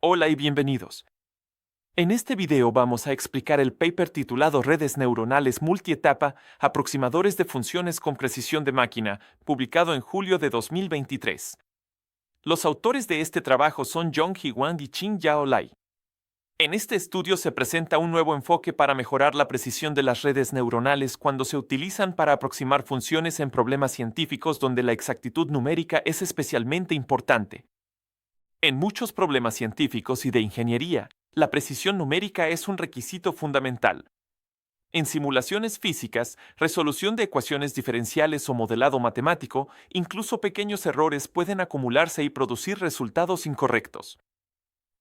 Hola y bienvenidos. En este video vamos a explicar el paper titulado Redes neuronales multietapa, aproximadores de funciones con precisión de máquina, publicado en julio de 2023. Los autores de este trabajo son Yonghee Wang y Qin-Yao Lai. En este estudio se presenta un nuevo enfoque para mejorar la precisión de las redes neuronales cuando se utilizan para aproximar funciones en problemas científicos donde la exactitud numérica es especialmente importante. En muchos problemas científicos y de ingeniería, la precisión numérica es un requisito fundamental. En simulaciones físicas, resolución de ecuaciones diferenciales o modelado matemático, incluso pequeños errores pueden acumularse y producir resultados incorrectos.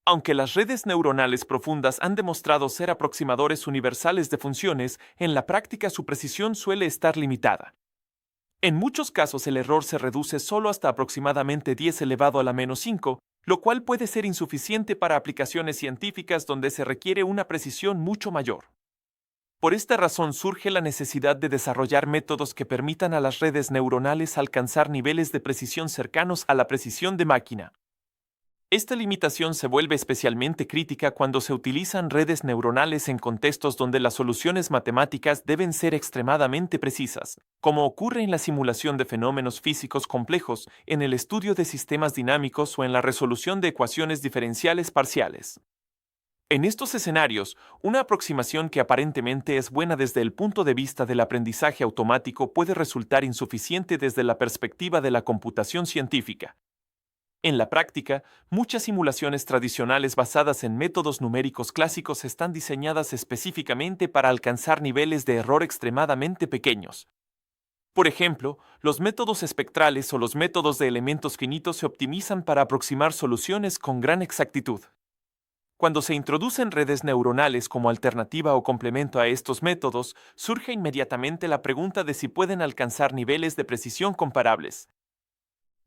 Aunque las redes neuronales profundas han demostrado ser aproximadores universales de funciones, en la práctica su precisión suele estar limitada. En muchos casos el error se reduce solo hasta aproximadamente 10 elevado a la menos 5, lo cual puede ser insuficiente para aplicaciones científicas donde se requiere una precisión mucho mayor. Por esta razón surge la necesidad de desarrollar métodos que permitan a las redes neuronales alcanzar niveles de precisión cercanos a la precisión de máquina. Esta limitación se vuelve especialmente crítica cuando se utilizan redes neuronales en contextos donde las soluciones matemáticas deben ser extremadamente precisas, como ocurre en la simulación de fenómenos físicos complejos, en el estudio de sistemas dinámicos o en la resolución de ecuaciones diferenciales parciales. En estos escenarios, una aproximación que aparentemente es buena desde el punto de vista del aprendizaje automático puede resultar insuficiente desde la perspectiva de la computación científica. En la práctica, muchas simulaciones tradicionales basadas en métodos numéricos clásicos están diseñadas específicamente para alcanzar niveles de error extremadamente pequeños. Por ejemplo, los métodos espectrales o los métodos de elementos finitos se optimizan para aproximar soluciones con gran exactitud. Cuando se introducen redes neuronales como alternativa o complemento a estos métodos, surge inmediatamente la pregunta de si pueden alcanzar niveles de precisión comparables.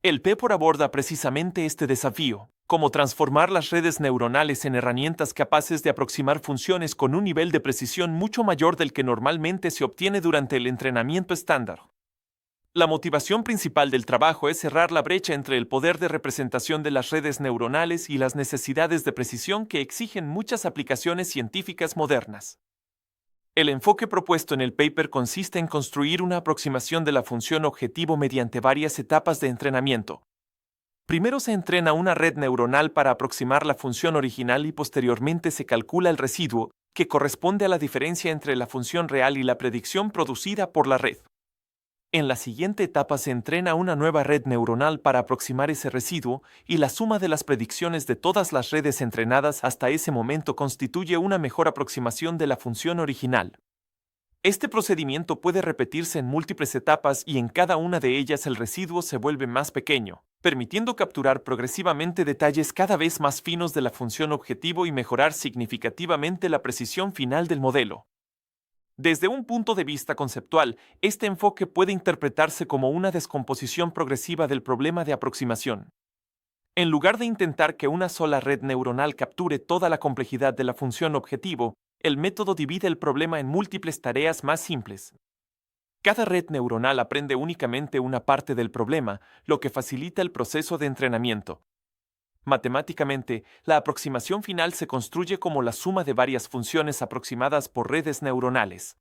El paper aborda precisamente este desafío, cómo transformar las redes neuronales en herramientas capaces de aproximar funciones con un nivel de precisión mucho mayor del que normalmente se obtiene durante el entrenamiento estándar. La motivación principal del trabajo es cerrar la brecha entre el poder de representación de las redes neuronales y las necesidades de precisión que exigen muchas aplicaciones científicas modernas. El enfoque propuesto en el paper consiste en construir una aproximación de la función objetivo mediante varias etapas de entrenamiento. Primero se entrena una red neuronal para aproximar la función original y posteriormente se calcula el residuo, que corresponde a la diferencia entre la función real y la predicción producida por la red. En la siguiente etapa se entrena una nueva red neuronal para aproximar ese residuo y la suma de las predicciones de todas las redes entrenadas hasta ese momento constituye una mejor aproximación de la función original. Este procedimiento puede repetirse en múltiples etapas y en cada una de ellas el residuo se vuelve más pequeño, permitiendo capturar progresivamente detalles cada vez más finos de la función objetivo y mejorar significativamente la precisión final del modelo. Desde un punto de vista conceptual, este enfoque puede interpretarse como una descomposición progresiva del problema de aproximación. En lugar de intentar que una sola red neuronal capture toda la complejidad de la función objetivo, el método divide el problema en múltiples tareas más simples. Cada red neuronal aprende únicamente una parte del problema, lo que facilita el proceso de entrenamiento. Matemáticamente, la aproximación final se construye como la suma de varias funciones aproximadas por redes neuronales.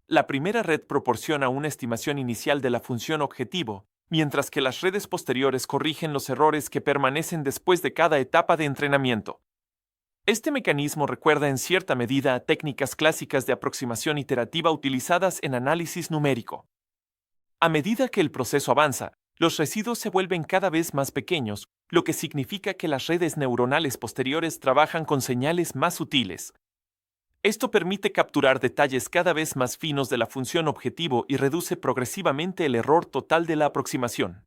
La primera red proporciona una estimación inicial de la función objetivo, mientras que las redes posteriores corrigen los errores que permanecen después de cada etapa de entrenamiento. Este mecanismo recuerda en cierta medida a técnicas clásicas de aproximación iterativa utilizadas en análisis numérico. A medida que el proceso avanza, los residuos se vuelven cada vez más pequeños, lo que significa que las redes neuronales posteriores trabajan con señales más sutiles. Esto permite capturar detalles cada vez más finos de la función objetivo y reduce progresivamente el error total de la aproximación.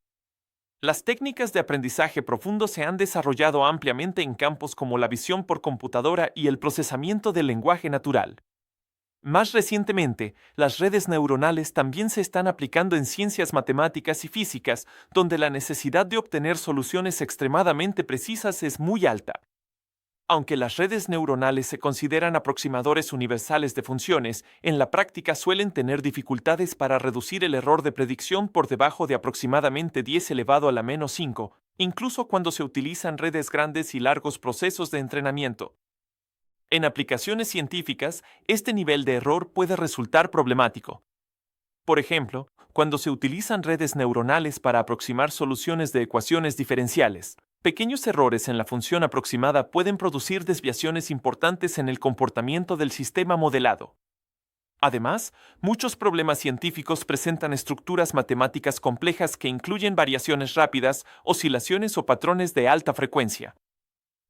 Las técnicas de aprendizaje profundo se han desarrollado ampliamente en campos como la visión por computadora y el procesamiento del lenguaje natural. Más recientemente, las redes neuronales también se están aplicando en ciencias matemáticas y físicas, donde la necesidad de obtener soluciones extremadamente precisas es muy alta. Aunque las redes neuronales se consideran aproximadores universales de funciones, en la práctica suelen tener dificultades para reducir el error de predicción por debajo de aproximadamente 10 elevado a la menos 5, incluso cuando se utilizan redes grandes y largos procesos de entrenamiento. En aplicaciones científicas, este nivel de error puede resultar problemático. Por ejemplo, cuando se utilizan redes neuronales para aproximar soluciones de ecuaciones diferenciales, pequeños errores en la función aproximada pueden producir desviaciones importantes en el comportamiento del sistema modelado. Además, muchos problemas científicos presentan estructuras matemáticas complejas que incluyen variaciones rápidas, oscilaciones o patrones de alta frecuencia.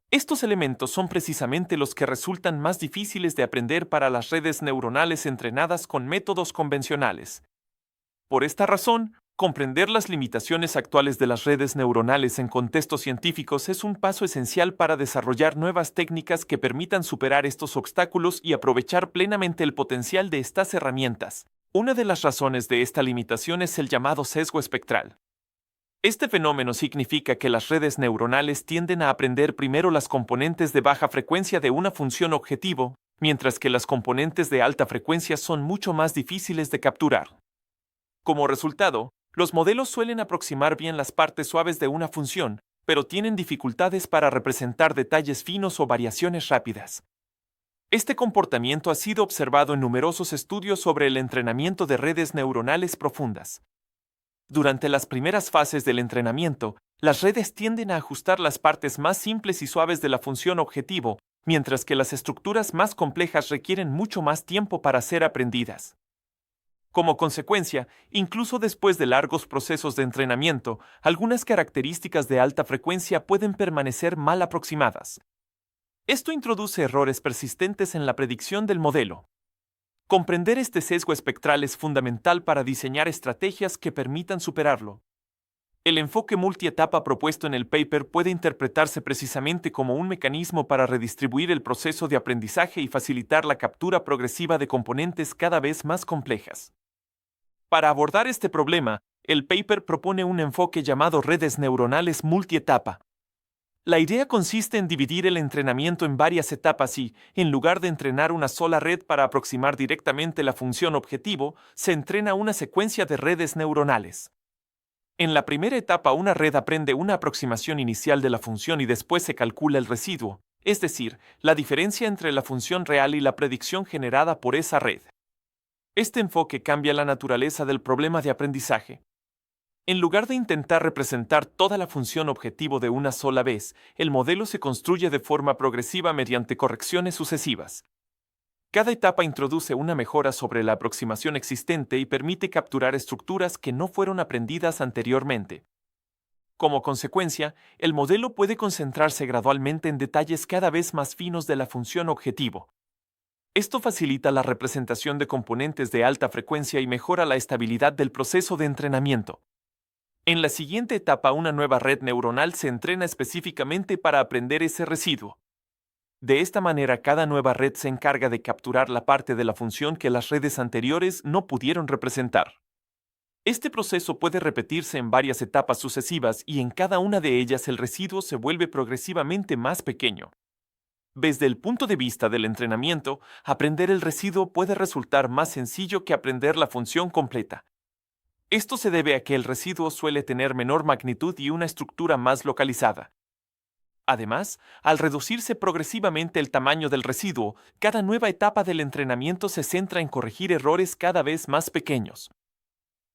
Estos elementos son precisamente los que resultan más difíciles de aprender para las redes neuronales entrenadas con métodos convencionales. Por esta razón, comprender las limitaciones actuales de las redes neuronales en contextos científicos es un paso esencial para desarrollar nuevas técnicas que permitan superar estos obstáculos y aprovechar plenamente el potencial de estas herramientas. Una de las razones de esta limitación es el llamado sesgo espectral. Este fenómeno significa que las redes neuronales tienden a aprender primero las componentes de baja frecuencia de una función objetivo, mientras que las componentes de alta frecuencia son mucho más difíciles de capturar. Como resultado, los modelos suelen aproximar bien las partes suaves de una función, pero tienen dificultades para representar detalles finos o variaciones rápidas. Este comportamiento ha sido observado en numerosos estudios sobre el entrenamiento de redes neuronales profundas. Durante las primeras fases del entrenamiento, las redes tienden a ajustar las partes más simples y suaves de la función objetivo, mientras que las estructuras más complejas requieren mucho más tiempo para ser aprendidas. Como consecuencia, incluso después de largos procesos de entrenamiento, algunas características de alta frecuencia pueden permanecer mal aproximadas. Esto introduce errores persistentes en la predicción del modelo. Comprender este sesgo espectral es fundamental para diseñar estrategias que permitan superarlo. El enfoque multietapa propuesto en el paper puede interpretarse precisamente como un mecanismo para redistribuir el proceso de aprendizaje y facilitar la captura progresiva de componentes cada vez más complejas. Para abordar este problema, el paper propone un enfoque llamado redes neuronales multietapa. La idea consiste en dividir el entrenamiento en varias etapas y, en lugar de entrenar una sola red para aproximar directamente la función objetivo, se entrena una secuencia de redes neuronales. En la primera etapa, una red aprende una aproximación inicial de la función y después se calcula el residuo, es decir, la diferencia entre la función real y la predicción generada por esa red. Este enfoque cambia la naturaleza del problema de aprendizaje. En lugar de intentar representar toda la función objetivo de una sola vez, el modelo se construye de forma progresiva mediante correcciones sucesivas. Cada etapa introduce una mejora sobre la aproximación existente y permite capturar estructuras que no fueron aprendidas anteriormente. Como consecuencia, el modelo puede concentrarse gradualmente en detalles cada vez más finos de la función objetivo. Esto facilita la representación de componentes de alta frecuencia y mejora la estabilidad del proceso de entrenamiento. En la siguiente etapa, una nueva red neuronal se entrena específicamente para aprender ese residuo. De esta manera, cada nueva red se encarga de capturar la parte de la función que las redes anteriores no pudieron representar. Este proceso puede repetirse en varias etapas sucesivas y en cada una de ellas el residuo se vuelve progresivamente más pequeño. Desde el punto de vista del entrenamiento, aprender el residuo puede resultar más sencillo que aprender la función completa. Esto se debe a que el residuo suele tener menor magnitud y una estructura más localizada. Además, al reducirse progresivamente el tamaño del residuo, cada nueva etapa del entrenamiento se centra en corregir errores cada vez más pequeños.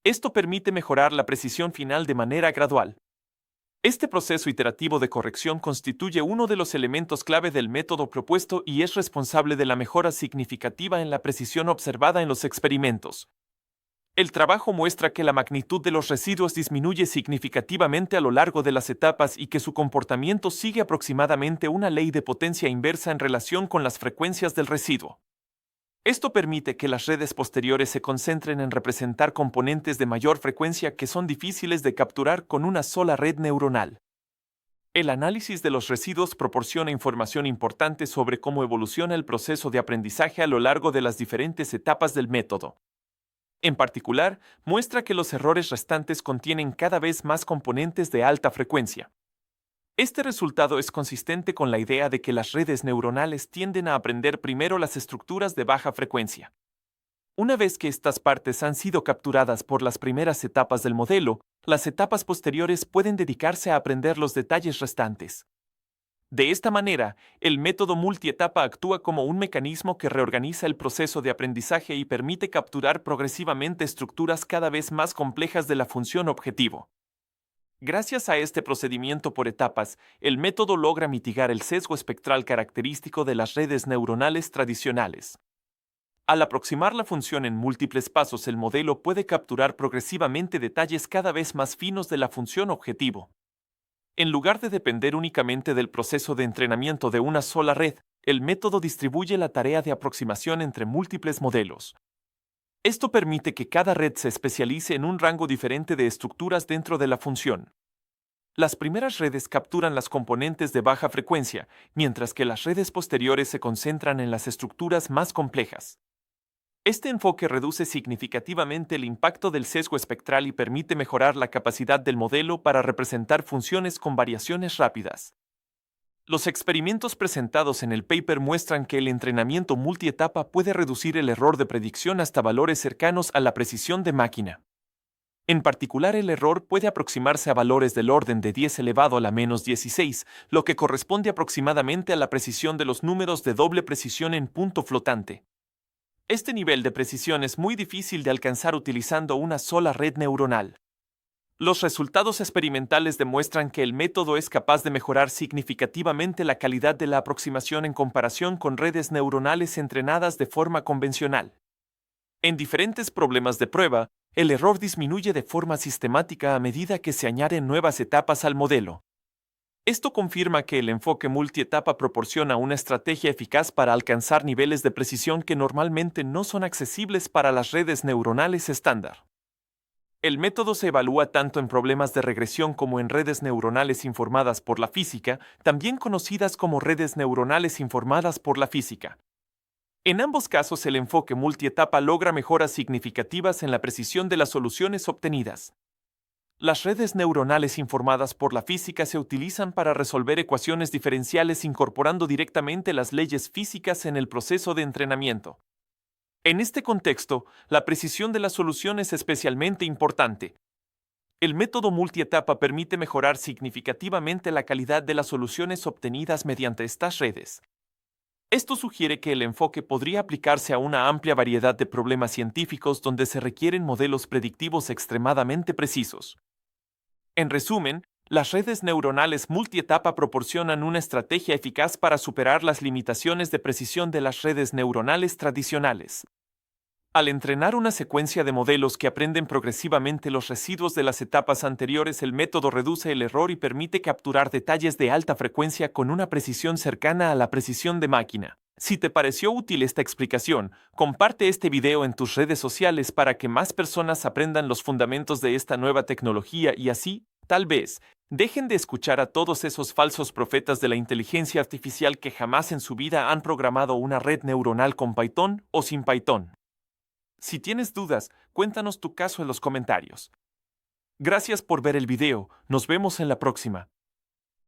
Esto permite mejorar la precisión final de manera gradual. Este proceso iterativo de corrección constituye uno de los elementos clave del método propuesto y es responsable de la mejora significativa en la precisión observada en los experimentos. El trabajo muestra que la magnitud de los residuos disminuye significativamente a lo largo de las etapas y que su comportamiento sigue aproximadamente una ley de potencia inversa en relación con las frecuencias del residuo. Esto permite que las redes posteriores se concentren en representar componentes de mayor frecuencia que son difíciles de capturar con una sola red neuronal. El análisis de los residuos proporciona información importante sobre cómo evoluciona el proceso de aprendizaje a lo largo de las diferentes etapas del método. En particular, muestra que los errores restantes contienen cada vez más componentes de alta frecuencia. Este resultado es consistente con la idea de que las redes neuronales tienden a aprender primero las estructuras de baja frecuencia. Una vez que estas partes han sido capturadas por las primeras etapas del modelo, Las etapas posteriores pueden dedicarse a aprender los detalles restantes. De esta manera, el método multietapa actúa como un mecanismo que reorganiza el proceso de aprendizaje y permite capturar progresivamente estructuras cada vez más complejas de la función objetivo. Gracias a este procedimiento por etapas, el método logra mitigar el sesgo espectral característico de las redes neuronales tradicionales. Al aproximar la función en múltiples pasos, el modelo puede capturar progresivamente detalles cada vez más finos de la función objetivo. En lugar de depender únicamente del proceso de entrenamiento de una sola red, el método distribuye la tarea de aproximación entre múltiples modelos. Esto permite que cada red se especialice en un rango diferente de estructuras dentro de la función. Las primeras redes capturan las componentes de baja frecuencia, mientras que las redes posteriores se concentran en las estructuras más complejas. Este enfoque reduce significativamente el impacto del sesgo espectral y permite mejorar la capacidad del modelo para representar funciones con variaciones rápidas. Los experimentos presentados en el paper muestran que el entrenamiento multietapa puede reducir el error de predicción hasta valores cercanos a la precisión de máquina. En particular, el error puede aproximarse a valores del orden de 10 elevado a la menos 16, lo que corresponde aproximadamente a la precisión de los números de doble precisión en punto flotante. Este nivel de precisión es muy difícil de alcanzar utilizando una sola red neuronal. Los resultados experimentales demuestran que el método es capaz de mejorar significativamente la calidad de la aproximación en comparación con redes neuronales entrenadas de forma convencional. En diferentes problemas de prueba, el error disminuye de forma sistemática a medida que se añaden nuevas etapas al modelo. Esto confirma que el enfoque multietapa proporciona una estrategia eficaz para alcanzar niveles de precisión que normalmente no son accesibles para las redes neuronales estándar. El método se evalúa tanto en problemas de regresión como en redes neuronales informadas por la física, también conocidas como redes neuronales informadas por la física. En ambos casos, el enfoque multietapa logra mejoras significativas en la precisión de las soluciones obtenidas. Las redes neuronales informadas por la física se utilizan para resolver ecuaciones diferenciales incorporando directamente las leyes físicas en el proceso de entrenamiento. En este contexto, la precisión de la solución es especialmente importante. El método multietapa permite mejorar significativamente la calidad de las soluciones obtenidas mediante estas redes. Esto sugiere que el enfoque podría aplicarse a una amplia variedad de problemas científicos donde se requieren modelos predictivos extremadamente precisos. En resumen, las redes neuronales multietapa proporcionan una estrategia eficaz para superar las limitaciones de precisión de las redes neuronales tradicionales. Al entrenar una secuencia de modelos que aprenden progresivamente los residuos de las etapas anteriores, el método reduce el error y permite capturar detalles de alta frecuencia con una precisión cercana a la precisión de máquina. Si te pareció útil esta explicación, comparte este video en tus redes sociales para que más personas aprendan los fundamentos de esta nueva tecnología y así, tal vez, dejen de escuchar a todos esos falsos profetas de la inteligencia artificial que jamás en su vida han programado una red neuronal con Python o sin Python. Si tienes dudas, cuéntanos tu caso en los comentarios. Gracias por ver el video, nos vemos en la próxima.